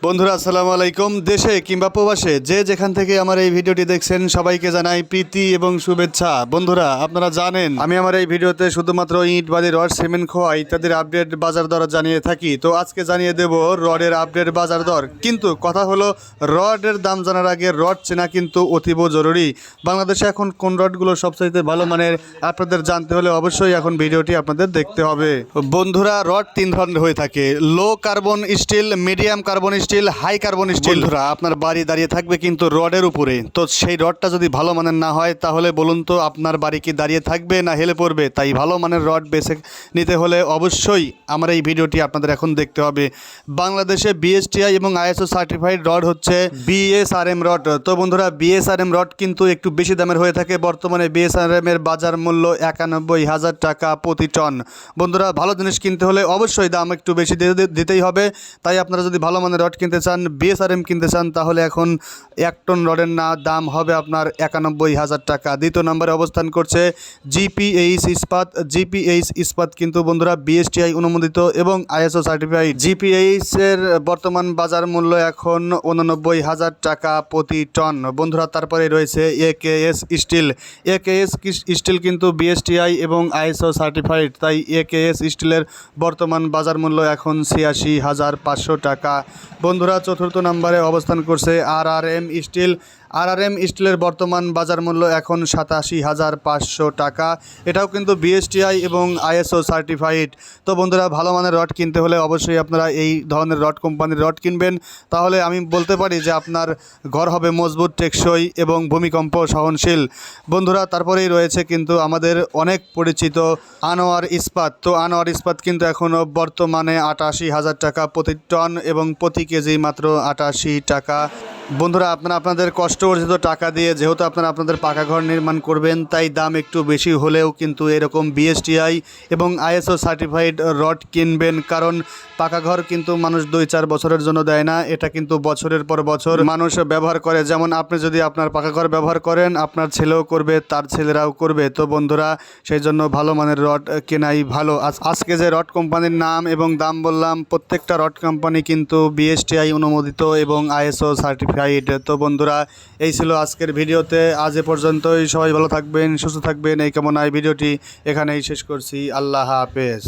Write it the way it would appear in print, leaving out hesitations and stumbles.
বন্ধুরা আসসালামু আলাইকুম। দেশে কিংবা প্রবাসে যে যেখান থেকে আমার এই ভিডিওটি দেখছেন সবাইকে জানাই প্রীতি এবং শুভেচ্ছা। বন্ধুরা আপনারা জানেন আমি আমার এই ভিডিওতে শুধুমাত্র ইট বালি রড সিমেন্ট খোয়া ইত্যাদির আপডেট বাজার দর জানিয়ে থাকি। তো আজকে জানিয়ে দেব রডের আপডেট বাজার দর। কিন্তু কথা হলো রডের দাম জানার আগে রড চেনা কিন্তু অতীব জরুরি। বাংলাদেশে এখন কোন রডগুলো সবচাইতে ভালো মানের আপনাদের জানতে হলে অবশ্যই এখন ভিডিওটি আপনাদের দেখতে হবে। বন্ধুরা রড তিন ধরনের হয়ে থাকে: low carbon steel, medium carbon steel, high carbon steel. বন্ধুরা আপনার বাড়ি দাঁড়িয়ে থাকবে কিন্তু রডের উপরে, তো সেই রডটা যদি ভালো মানের না হয় তাহলে বলুন তো আপনার বাড়ি কি দাঁড়িয়ে থাকবে না হেলে পড়বে? তাই ভালো মানের রড বেছে নিতে হলে অবশ্যই আমার এই ভিডিওটি আপনাদের এখন দেখতে হবে। বাংলাদেশে বিএসটিআই এবং আইএসও সার্টিফাইড রড হচ্ছে বিএসআরএম রড। তো বন্ধুরা বিএসআরএম রড কিন্তু একটু বেশি দামের হয়ে থাকে। বর্তমানে বিএসআরএম এর বাজার মূল্য 91,000 টাকা প্রতি টন। বন্ধুরা ভালো জিনিস কিনতে হলে অবশ্যই দাম একটু বেশি দিতেই হবে। তাই আপনারা যদি ভালো মানের রড কিনতে চান, বিএসআরএম কিনতে চান, তাহলে এখন 1 টন রডের দাম হবে আপনার 91,000 টাকা। দ্বিতীয় নম্বরে অবস্থান করছে জিপিএইচ ইস্পাত। জিপিএইচ ইস্পাত কিন্তু বন্ধুরা বিএসটিআই অনুমোদিত এবং আইএসও সার্টিফাইড। জিপিএইচ এর বর্তমান বাজার মূল্য এখন 89,000 টাকা প্রতি টন। বন্ধুরা তারপরে রয়েছে একেএস স্টিল। একেএস স্টিল কিন্তু বিএসটিআই এবং আইএসও সার্টিফাইড। তাই একেএস স্টিলের বর্তমান বাজার মূল্য এখন 86,500 টাকা। বন্ধুরা চতুর্থ নম্বরে অবস্থান করছে আরআরএম স্টিল। আরআরএম স্টিলের বর্তমান বাজার মূল্য এখন 87,500 টাকা। এটাও কিন্তু বিএসটিআই এবং আইএসও সার্টিফাইড। তো বন্ধুরা ভালো মানের রড কিনতে হলে অবশ্যই আপনারা এই ধরনের রড কোম্পানির রড কিনবেন। তাহলে আমি বলতে পারি যে আপনার ঘর হবে মজবুত, টেকসই এবং ভূমিকম্প সহনশীল। বন্ধুরা তারপরেই রয়েছে কিন্তু আমাদের অনেক পরিচিত আনোয়ার ইস্পাত। তো আনোয়ার ইস্পাত কিন্তু এখনও বর্তমানে 88,000 টাকা প্রতি টন এবং প্রতি কেজি মাত্র 88 টাকা। বন্ধুরা আপনারা আপনাদের কষ্ট অর্জিত টাকা দিয়ে যেহেতু আপনারা আপনাদের পাকা ঘর নির্মাণ করবেন, তাই দাম একটু বেশি হলেও কিন্তু এরকম বিএসটিআই এবং আইএসও সার্টিফাইড রড কিনবেন। কারণ পাকা ঘর কিন্তু মানুষ 2-4 বছরের জন্য দেয় না, এটা কিন্তু বছরের পর বছর মানুষ ব্যবহার করে। যেমন আপনি যদি আপনার পাকা ঘর ব্যবহার করেন, আপনার ছেলেও করবে, তার ছেলেরাও করবে। তো বন্ধুরা সেই জন্য ভালো মানের রড কেনাই ভালো। আজকে যে রড কোম্পানির নাম এবং দাম বললাম, প্রত্যেকটা রড কোম্পানি কিন্তু বিএসটিআই অনুমোদিত এবং আইএসও সার্টিফাইড। তো বন্ধুরা এই ছিল আজকের ভিডিওতে। আজ এ পর্যন্তই। সবাই ভালো থাকবেন, সুস্থ থাকবেন এই কামনায় ভিডিওটি এখানেই শেষ করছি। আল্লাহ হাফেজ।